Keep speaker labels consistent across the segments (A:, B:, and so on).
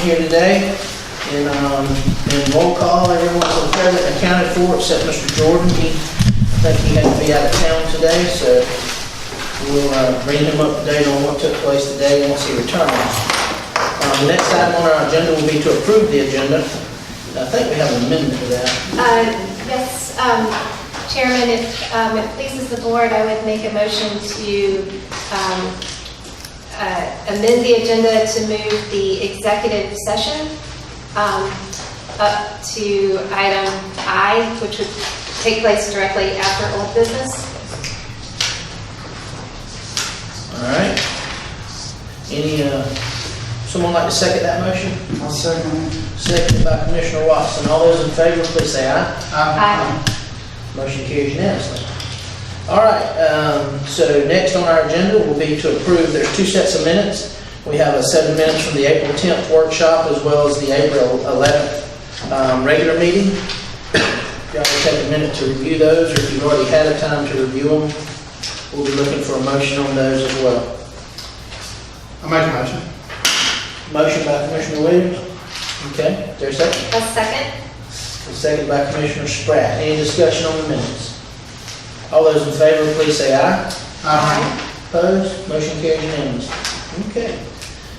A: here today. And roll call, everyone's present and accounted for except Mr. Jordan. I think he had to be out of town today, so we'll bring him up to date on what took place today once he returns. The next item on our agenda will be to approve the agenda. I think we have an amendment to that.
B: Yes, Chairman, if it pleases the board, I would make a motion to amend the agenda to move the executive session up to item I, which would take place directly after old business.
A: All right. Someone like to second that motion?
C: I'll second it.
A: Seconded by Commissioner Watson. All those in favor, please say aye.
B: Aye.
A: Motion carries unanimously. All right, so next on our agenda will be to approve, there's two sets of minutes. We have a set of minutes from the April 10th workshop as well as the April 11th regular meeting. If y'all will take a minute to review those, or if you've already had a time to review them, we'll be looking for a motion on those as well.
C: I'll make a motion.
A: Motion by Commissioner Williams. Okay, is there a second?
B: A second.
A: A second by Commissioner Spratt. Any discussion on the minutes? All those in favor, please say aye.
B: Aye.
A: Opposed? Motion carries unanimously. Okay.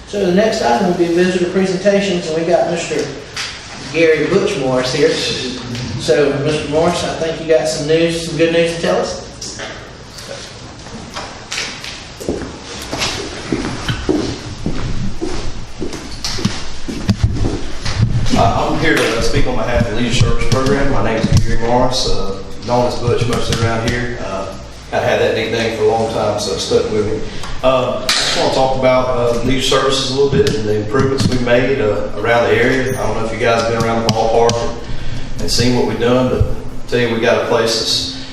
A: So the next item will be visitor presentations, and we got Mr. Gary Butch Morris here. So, Mr. Morris, I think you got some news, some good news to tell us.
D: I'm here to speak on behalf of the Leisure Service Program. My name is Gary Morris, known as Butch mostly around here. I've had that nickname for a long time, so it stuck with me. I just want to talk about leisure services a little bit and the improvements we've made around the area. I don't know if you guys have been around the ballpark and seen what we've done, but I tell you, we got a place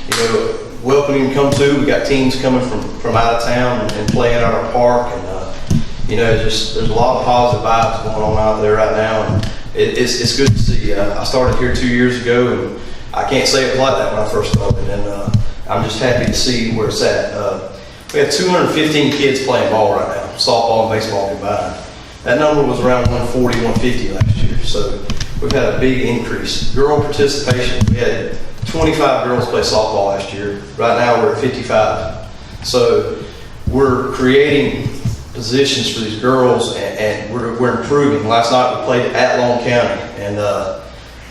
D: that's welcoming to come to. We got teams coming from out of town and playing at our park, and there's a lot of positive vibes going on out there right now, and it's good to see. I started here 2 years ago, and I can't say it was like that when I first started, and I'm just happy to see where it's at. We have 215 kids playing ball right now, softball and baseball combined. That number was around 140, 150 last year, so we've had a big increase. Girl participation, we had 25 girls play softball last year. Right now we're at 55. So we're creating positions for these girls, and we're improving. Last night we played at Long County, and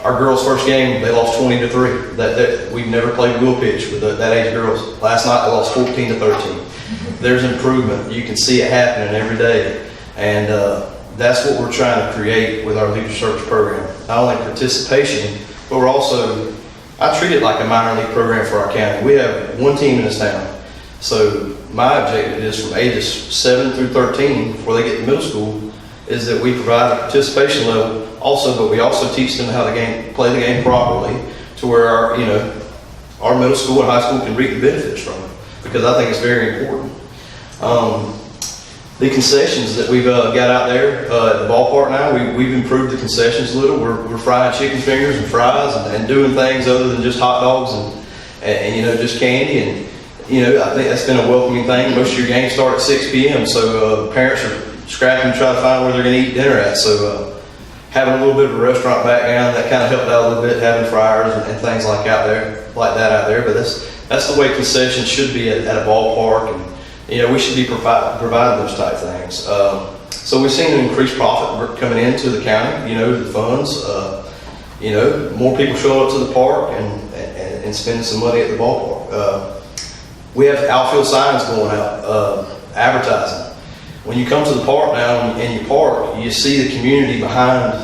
D: our girls' first game, they lost 20-3. That we've never played wheel pitch with that age girls. Last night they lost 14-13. There's improvement. You can see it happening every day, and that's what we're trying to create with our leisure service program. Not only participation, but we're also, I treat it like a minor league program for our county. We have one team in this town, so my objective is from ages 7 through 13, before they get to middle school, is that we provide a participation level also, but we also teach them how to play the game properly, to where our middle school and high school can reap the benefits from it, because I think it's very important. The concessions that we've got out there at the ballpark now, we've improved the concessions a little. We're frying chicken fingers and fries and doing things other than just hot dogs and just candy, and I think that's been a welcoming thing. Most of your games start at 6 p.m., so parents are scrapping to try to find where they're going to eat dinner at. So having a little bit of a restaurant background, that kind of helped out a little bit, having fryers and things like that out there. But that's the way concessions should be at a ballpark, and we should be providing those type things. So we've seen an increased profit coming into the county. The funds. More people showing up to the park and spending some money at the ballpark. We have outfield signs going out, advertising. When you come to the park now and you park, you see the community behind,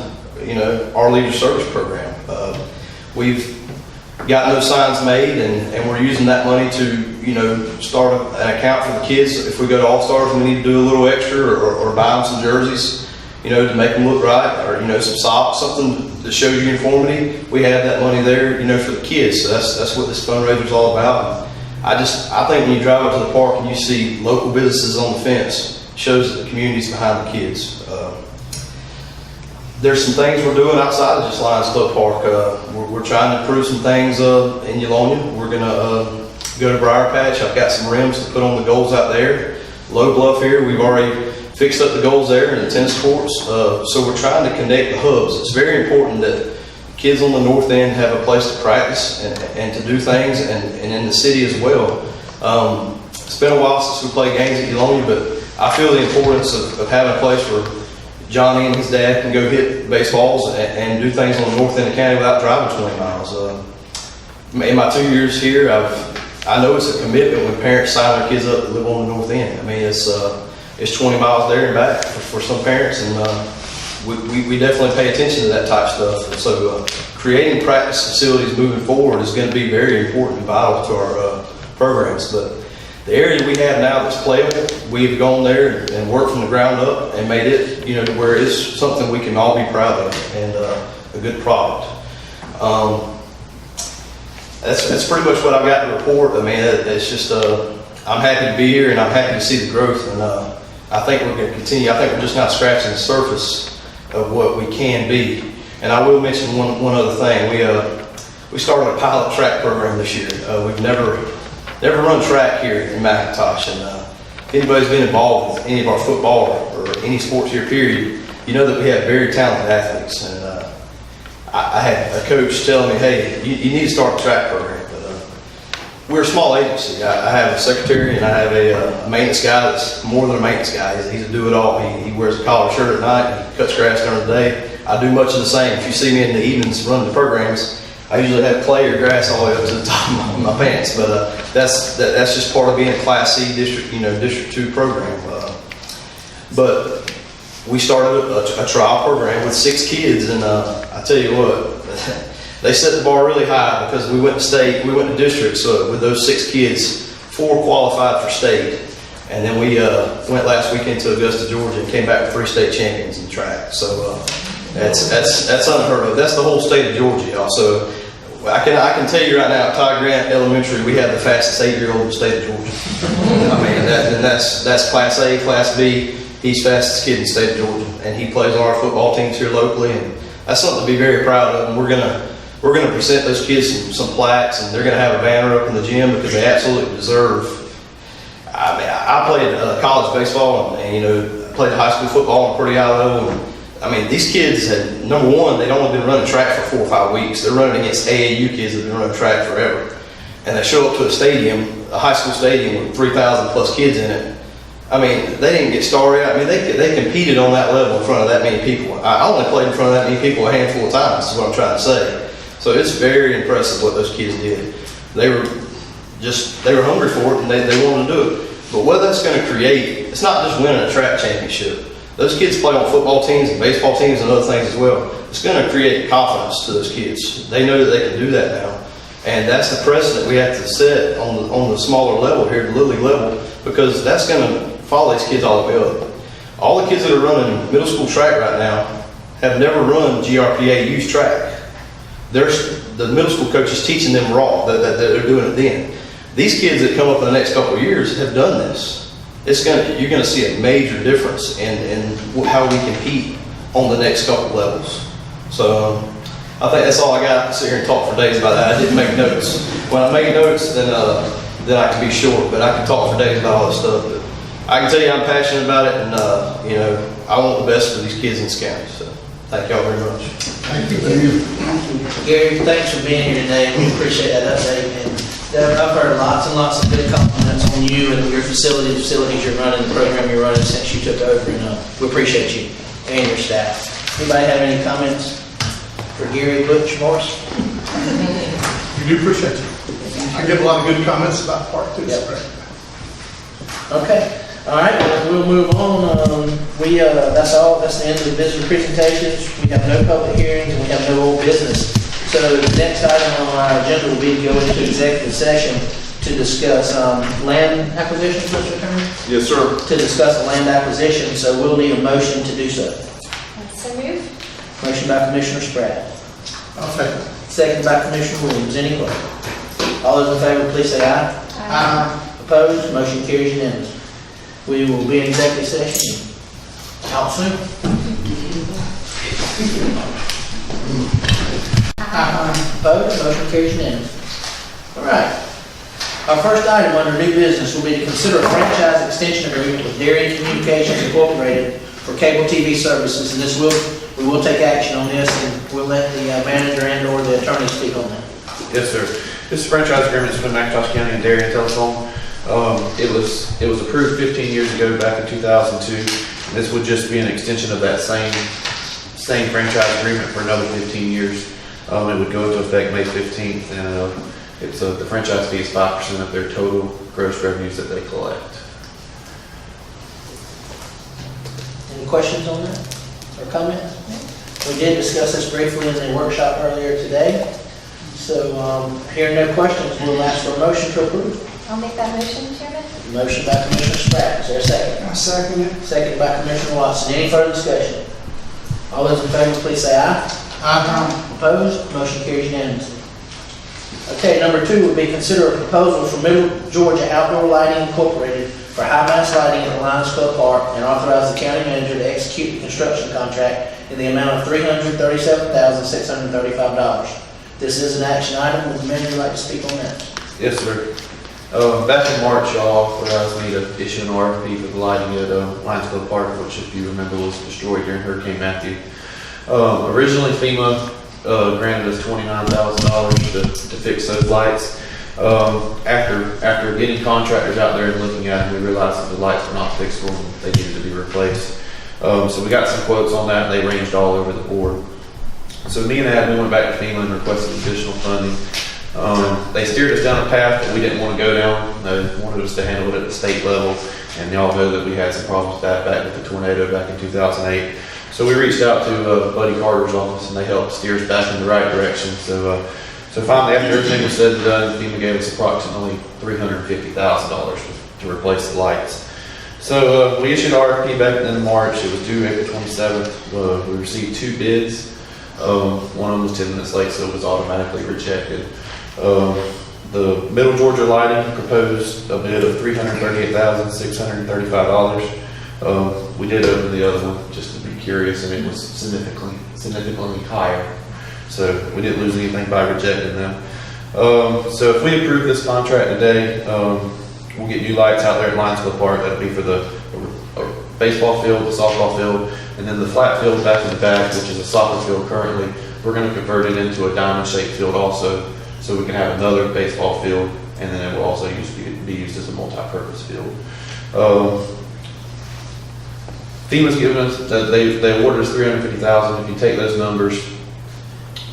D: our leisure service program. We've gotten those signs made, and we're using that money to, start an account for the kids. If we go to All-Stars and we need to do a little extra or buy them some jerseys, to make them look right, or, some socks, something that shows uniformity, we have that money there, for the kids. So that's what this fundraiser is all about. I think when you drive up to the park and you see local businesses on the fence, it shows that the community's behind the kids. There's some things we're doing outside of just Lions Club Park. We're trying to improve some things in Eulonia. We're going to go to Briar Patch. I've got some rims to put on the goals out there. Low Bluff here, we've already fixed up the goals there and the tennis courts. So we're trying to connect the hubs. It's very important that kids on the north end have a place to practice and to do things, and in the city as well. It's been a while since we played games at Elonia, but I feel the importance of having a place where Johnny and his dad can go hit baseballs and do things on the north end of the county without driving 20 miles. In my 2 years here, I know it's a commitment when parents sign their kids up to live on the north end. I mean, it's 20 miles there and back for some parents, and we definitely pay attention to that type of stuff. And so creating practice facilities moving forward is going to be very important and vital to our programs. But the area we have now that's playable, we've gone there and worked from the ground up and made it, to where it's something we can all be proud of and a good product. That's pretty much what I've got to report. I mean, it's just, I'm happy to be here and I'm happy to see the growth, and I think we're going to continue. I think we're just not scratching the surface of what we can be. And I will mention one other thing. We started a pilot track program this year. We've never run track here in McIntosh, and if anybody's been involved with any of our football or any sports here, period, you know that we have very talented athletes. And I had a coach telling me, hey, you need to start a track program. But we're a small agency. I have a secretary and I have a maintenance guy that's more than a maintenance guy. He's a do-it-all. He wears a collared shirt at night and he cuts grass during the day. I do much of the same. If you see me in the evenings running the programs, I usually have clay or grass all the way up to the top of my pants. But that's just part of being a Class C District 2 program. But we started a trial program with 6 kids, and I tell you what, they set the bar really high because we went to districts. So with those 6 kids, 4 qualified for state, and then we went last weekend to Augusta, Georgia, and came back with 3 state champions in track. So that's unheard of. That's the whole state of Georgia, y'all. So I can tell you right now, at Todd Grant Elementary, we have the fastest 8-year-old in the state of Georgia. I mean, that's Class A, Class B. He's fastest kid in the state of Georgia, and he plays on our football teams here locally, and that's something to be very proud of. And we're gonna present those kids some plaques, and they're gonna have a banner up in the gym because they absolutely deserve. I mean, I played college baseball, and played high school football on a pretty high level. And, I mean, these kids had, number one, they'd only been running track for 4 or 5 weeks. They're running against AAU kids that have been running track forever, and they show up to a stadium, a high school stadium with 3,000 plus kids in it. I mean, they didn't get started. I mean, they competed on that level in front of that many people. I only played in front of that many people a handful of times, is what I'm trying to say. So it's very impressive what those kids did. They were hungry for it, and they wanted to do it. But what that's going to create, it's not just winning a track championship. Those kids play on football teams and baseball teams and other things as well. It's going to create confidence to those kids. They know that they can do that now. And that's the precedent we have to set on the smaller level here, the Little League level, because that's going to follow these kids all the way up. All the kids that are running middle school track right now have never run GRPA youth track. The middle school coach is teaching them raw, that they're doing it then. These kids that come up in the next couple of years have done this. You're going to see a major difference in how we compete on the next couple levels. So I think that's all I got. I can sit here and talk for days about that. I didn't make notes. When I make notes, then I can be short, but I can talk for days about all this stuff. But I can tell you I'm passionate about it, and I want the best for these kids in this county. So thank y'all very much.
C: Thank you.
A: Gary, thanks for being here today. We appreciate that update. And I've heard lots and lots of good compliments on you and your facilities you're running, the program you're running since you took over. And we appreciate you and your staff. Anybody have any comments for Gary, Butch, Morris?
C: We do appreciate you. I get a lot of good comments about Park too.
A: Yep. Okay. All right. We'll move on. That's all. That's the end of the business presentations. We have no public hearings and we have no old business. So the next item on our agenda will be to go into executive session to discuss land acquisition, Mr. Attorney?
E: Yes, sir.
A: To discuss a land acquisition, so we'll need a motion to do so.
B: So moved.
A: Motion by Commissioner Spratt.
C: I'll second.
A: Second by Commissioner Williams. Any questions? All those in favor, please say aye.
C: Aye.
A: Opposed? Motion carries unanimously. We will be in executive session. Out soon. Opposed? Motion carries unanimously. All right. Our first item under new business will be to consider a franchise extension agreement with Darien Communications Incorporated for cable TV services, and we will take action on this, and we'll let the manager and or the attorney speak on that.
E: Yes, sir. This franchise agreement is between McIntosh County and Darien Telephone. It was approved 15 years ago, back in 2002. This would just be an extension of that same franchise agreement for another 15 years. It would go into effect May 15th, and the franchise fee is 5% of their total gross revenues that they collect.
A: Any questions on that or comments? We did discuss this briefly in the workshop earlier today. So, hearing no questions, we'll ask for a motion to approve.
B: I'll make that motion, Chairman.
A: Motion by Commissioner Spratt, is there a second?
F: I second it.
A: Second by Commissioner Watson. Any further discussion? All those in favor, please say aye.
F: Aye.
A: Opposed? Motion carries unanimously. Okay, number 2 would be consider a proposal from Middle Georgia Outdoor Lighting Incorporated for high-mast lighting at the Lions Club Park, and authorize the county manager to execute the construction contract in the amount of $337,635. This is an action item. Would the manager like to speak on that?
E: Yes, sir. Back in March, y'all authorized me to issue an RFP for the lighting at Lions Club Park, which, if you remember, was destroyed during Hurricane Matthew. Originally, FEMA granted us $29,000 to fix those lights. After getting contractors out there and looking at them, we realized that the lights were not fixable and they needed to be replaced. So we got some quotes on that, and they ranged all over the board. So me and Adam went back to FEMA and requested additional funding. They steered us down a path that we didn't want to go down. They wanted us to handle it at the state level, and y'all know that we had some problems with that back with the tornado back in 2008. So we reached out to Buddy Carter's office, and they helped steer us back in the right direction. So finally, after everything was said and done, FEMA gave us approximately $350,000 to replace the lights. So we issued an RFP back in March. It was due April 27th. We received 2 bids. One of them was 10 minutes late, so it was automatically rejected. The Middle Georgia Lighting proposed a bid of $338,635. We did open the other one just to be curious, and it was significantly higher. So we didn't lose anything by rejecting them. So if we approve this contract today, we'll get new lights out there at Lions Club Park. That'll be for the baseball field, the softball field, and then the flat field back in the back, which is a soccer field currently. We're going to convert it into a diamond-shaped field also, so we can have another baseball field, and then it will also be used as a multi-purpose field. FEMA's given us, they awarded us $350,000. If you take those numbers,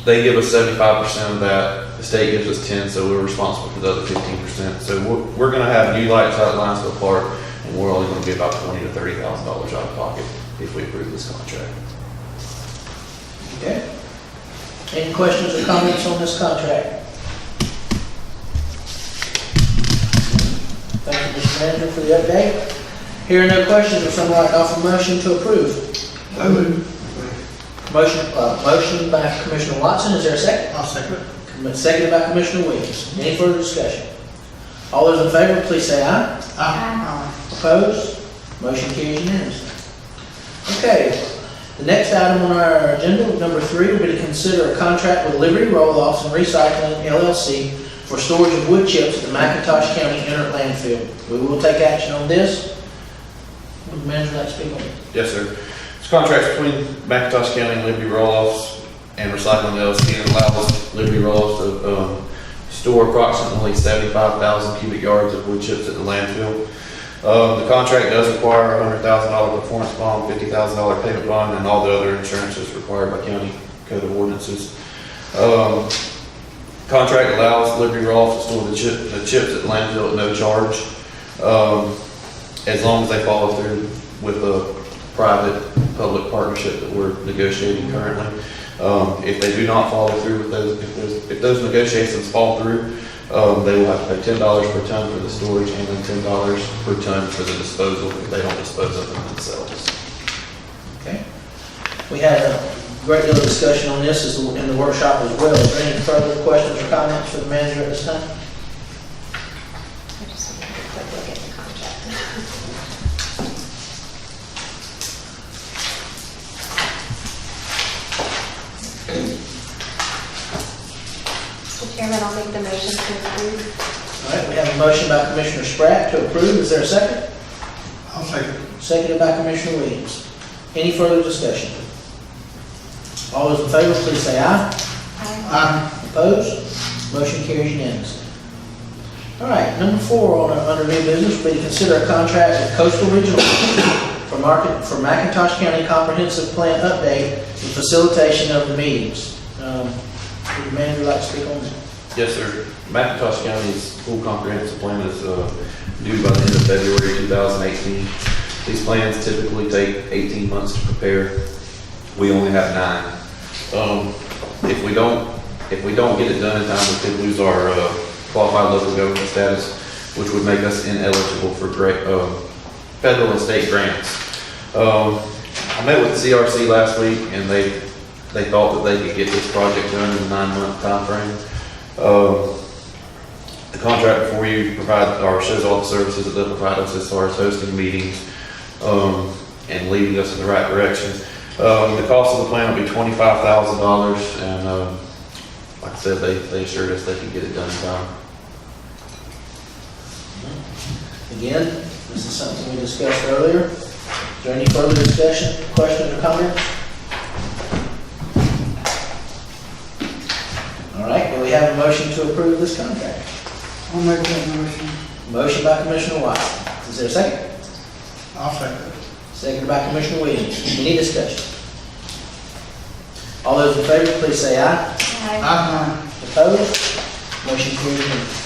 E: they give us 75% of that. The state gives us 10%, so we're responsible for the other 15%. So we're going to have new lights out at Lions Club Park, and we're only going to be about $20,000 to $30,000 out of pocket if we approve this contract.
A: Okay. Any questions or comments on this contract? Thank you, Mr. Manager, for the update. Hearing no questions, would someone like to offer a motion to approve? Motion by Commissioner Watson. Is there a second?
C: I'll second it.
A: Seconded by Commissioner Williams. Any further discussion? All those in favor, please say aye.
B: Aye.
A: Opposed? Motion carries unanimously. Okay, the next item on our agenda, number 3, will be to consider a contract with Liberty Roll-Offs and Recycling LLC for storage of wood chips at the McIntosh County Inert Landfill. We will take action on this. Would the manager like to speak on it?
E: Yes, sir. This contract between McIntosh County and Liberty Roll-Offs and Recycling LLC, and allows Liberty Roll-Offs to store approximately 75,000 cubic yards of wood chips at the landfill. The contract does require a $100,000 performance bond, $50,000 payment bond, and all the other insurances required by county code of ordinances. Contract allows Liberty Roll-Offs to store the chips at the landfill at no charge, as long as they follow through with a private-public partnership that we're negotiating currently. If they do not follow through with those, if those negotiations fall through, they will have to pay $10 per ton for the storage, and then $10 per ton for the disposal if they don't dispose of them themselves.
A: Okay. We had a great deal of discussion on this in the workshop as well. Is there any further questions or comments for the manager at this time?
B: I just want to take a quick look at the contract. Mr. Chairman, I'll make the motion to approve.
A: All right, we have a motion by Commissioner Spratt to approve. Is there a second?
C: I'll second.
A: Seconded by Commissioner Williams. Any further discussion? All those in favor, please say aye.
C: Aye.
A: Opposed? Motion carries unanimously. All right, number 4 under new business will be to consider a contract with Coastal Regional for McIntosh County Comprehensive Plan update and facilitation of the meetings. Would the manager like to speak on that?
E: Yes, sir. McIntosh County's full comprehensive plan is due by the end of February 2018. These plans typically take 18 months to prepare. We only have 9. If we don't get it done in time, we could lose our qualified local government status, which would make us ineligible for federal and state grants. I met with the CRC last week, and they thought that they could get this project done in a 9-month time frame. The contract before you shows all the services that they'll provide us as far as hosting meetings and leading us in the right direction. The cost of the plan will be $25,000, and like I said, they assured us they could get it done in time.
A: Again, this is something we discussed earlier. Is there any further discussion, questions, or comments? All right, do we have a motion to approve this contract?
F: I'll make that motion.
A: Motion by Commissioner White. Is there a second?
C: I'll second.
A: Seconded by Commissioner Williams. Any discussion? All those in favor, please say aye.
C: Aye.
A: Opposed? Motion carries unanimously.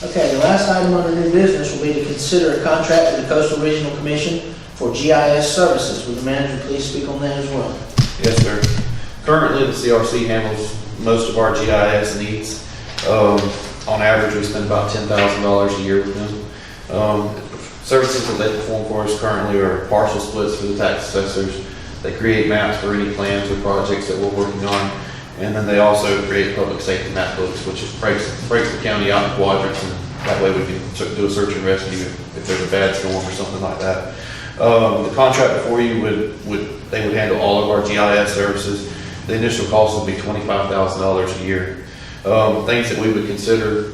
A: Okay, the last item under new business will be to consider a contract with the Coastal Regional Commission for GIS services. Would the manager please speak on that as well?
E: Yes, sir. Currently, the CRC handles most of our GIS needs. On average, we spend about $10,000 a year with them. Services that they perform for us currently are partial splits for the tax assessors. They create maps for any plans or projects that we're working on. And then they also create public safety map books, which breaks the county out in quadrants, and that way we can do a search and rescue if there's a bad storm or something like that. The contract before you they would handle all of our GIS services. The initial cost would be $25,000 a year. Things that we would consider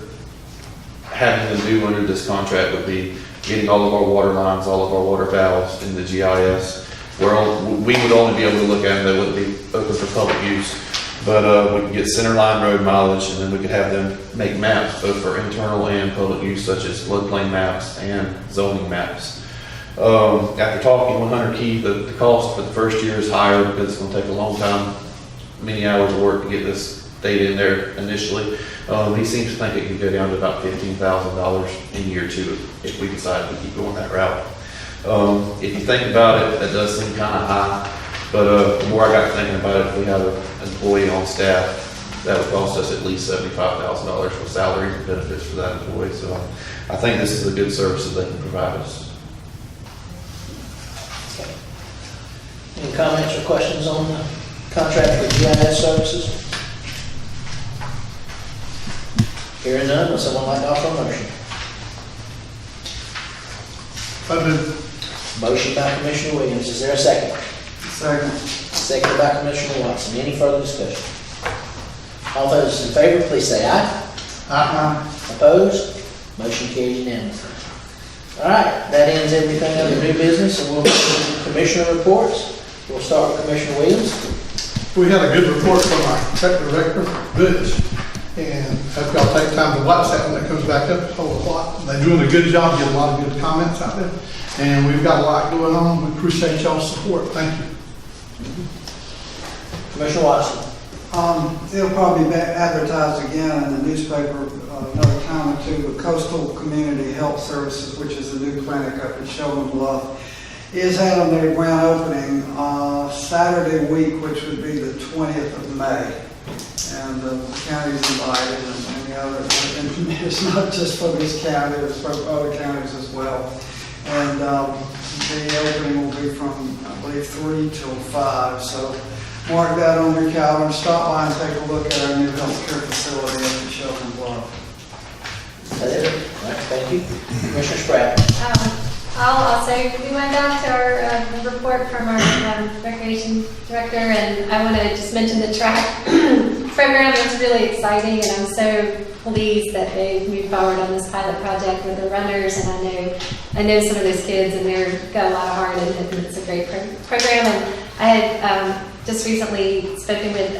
E: having them do under this contract would be getting all of our water lines, all of our water valves in the GIS. We would only be able to look at them; they wouldn't be open for public use. But we could get center line road mileage, and then we could have them make maps both for internal and public use, such as floodplain maps and zoning maps. After talking with Hunter Key, the cost for the first year is higher because it's going to take a long time, many hours of work to get this data in there initially. He seems to think it could go down to about $15,000 in year 2 if we decide to keep going that route. If you think about it, that does seem kind of high. But the more I got thinking about it, if we have an employee on staff, that would cost us at least $75,000 for salary and benefits for that employee. So I think this is a good service that they can provide us.
A: Any comments or questions on the contract for GIS services? Hearing none, would someone like to offer a motion?
C: I do.
A: Motion by Commissioner Williams. Is there a second?
F: Second.
A: Seconded by Commissioner Watson. Any further discussion? All those in favor, please say aye.
C: Aye.
A: Opposed? Motion carries unanimously. All right, that ends everything under new business, and we'll move to commissioner reports. We'll start with Commissioner Williams.
C: We had a good report from our technical director, Butch, and if y'all take time to watch that when it comes back up, it's a whole lot. They're doing a good job, getting a lot of good comments out there, and we've got a lot going on. We appreciate y'all's support. Thank you.
A: Commissioner Watson.
F: It'll probably be advertised again in the newspaper another time or two. The Coastal Community Health Services, which is a new clinic up in Sheldon Bluff, is having their grand opening Saturday week, which would be the 20th of May. And the county's invited and the other, and it's not just for this county, it's for other counties as well. And the opening will be from, I believe, 3 till 5. So mark that on your calendar. Stop by and take a look at our new healthcare facility up in Sheldon Bluff.
A: Is that it? All right, thank you. Commissioner Spratt.
B: I'll also, we went back to our report from our recreation director, and I want to just mention the track program is really exciting, and I'm so pleased that they moved forward on this pilot project with the runners. And I know some of those kids, and they're got a lot of heart, and it's a great program. And I had just recently spoken with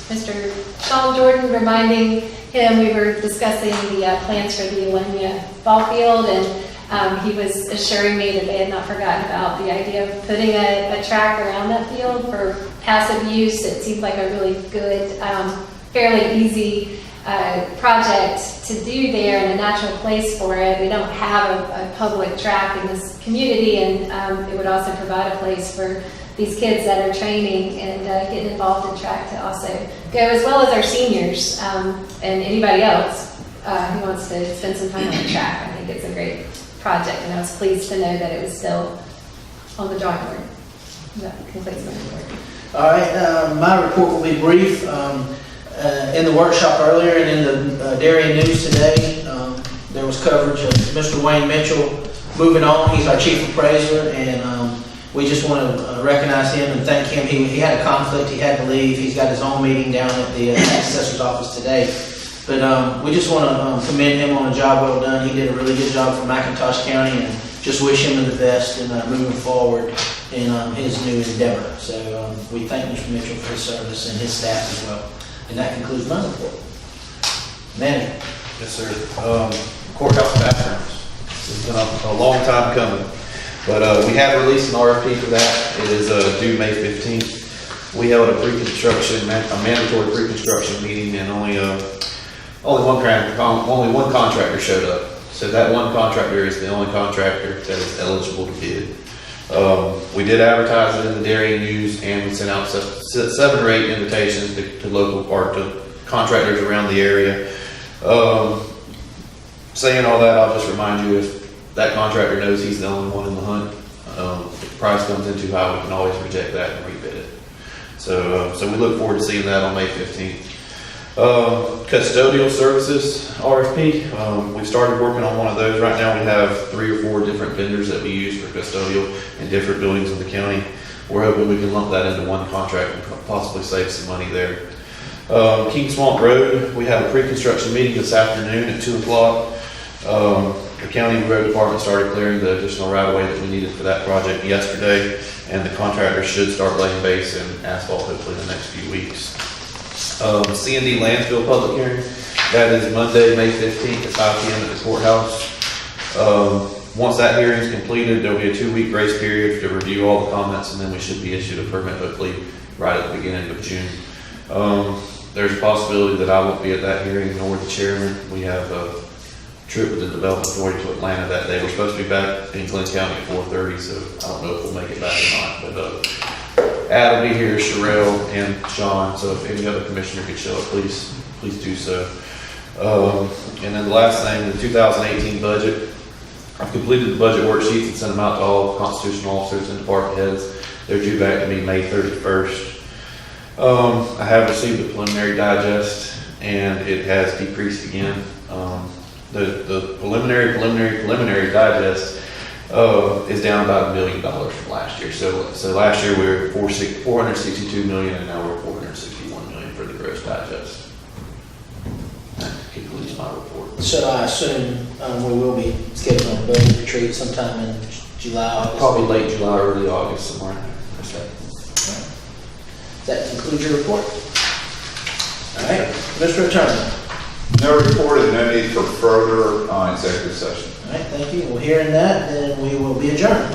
B: Mr. Sean Jordan, reminding him we were discussing the plans for the Alumnia ball field, and he was assuring me that they had not forgotten about the idea of putting a track around that field for passive use. It seemed like a really good, fairly easy project to do there, and a natural place for it. We don't have a public track in this community, and it would also provide a place for these kids that are training and getting involved in track to also go, as well as our seniors and anybody else who wants to spend some time on the track. I think it's a great project, and I was pleased to know that it was still on the drawing board. That concludes my report.
A: All right, my report will be brief. In the workshop earlier and in the Darien News today, there was coverage of Mr. Wayne Mitchell moving on. He's our chief appraiser, and we just want to recognize him and thank him. He had a conflict, he had to leave. He's got his own meeting down at the tax assessor's office today. But we just want to commend him on a job well done. He did a really good job for McIntosh County, and just wish him the best in moving forward in his new endeavor. So we thank Mr. Mitchell for his service and his staff as well. And that concludes my report. Manager.
E: Yes, sir. Courthouse bathrooms. This has been a long time coming. But we have released an RFP for that. It is due May 15th. We held a mandatory pre-construction meeting, and only one contractor showed up. So that one contractor is the only contractor that is eligible to bid. We did advertise it in the Darien News, and we sent out 7 or 8 invitations to local to contractors around the area. Saying all that, I'll just remind you, if that contractor knows he's the only one in the hunt, if the price comes in too high, we can always reject that and rebid it. So we look forward to seeing that on May 15th. Custodial services RFP. We've started working on one of those. Right now we have 3 or 4 different vendors that we use for custodial in different buildings in the county. We're hoping we can lump that into one contract and possibly save some money there. King Swamp Road, we have a pre-construction meeting this afternoon at 2 o'clock. The county road department started clearing the additional right-of-way that we needed for that project yesterday, and the contractor should start laying base and asphalt hopefully in the next few weeks. C&D landfill public hearing, that is Monday, May 15th at 5 p.m. at the courthouse. Once that hearing is completed, there'll be a 2-week grace period to review all the comments, and then we should be issued a permit hopefully right at the beginning of June. There's a possibility that I won't be at that hearing, nor the chairman. We have a trip with the Development Authority to Atlanta that day. We're supposed to be back in Glenn County at 4:30, so I don't know if we'll make it back or not. But Ad will be here, Sherelle, and Sean, so if any other commissioner could show up, please do so. And then the last thing, the 2018 budget. I've completed the budget worksheets and sent them out to all constitutional officers and department heads. They're due back to me May 31st. I have received the preliminary digest, and it has decreased again. The preliminary digest is down about $1 million from last year. So last year we were at 462 million, and now we're at 461 million for the gross digest. That concludes my report.
A: So I assume we will be scheduling a budget retreat sometime in July, August?
E: Probably late July, early August, somewhere.
A: Okay. Does that conclude your report? All right, Mr. Attorney.
G: No report and no need for further executive session.
A: All right, thank you. Well, hearing that, then we will be adjourned.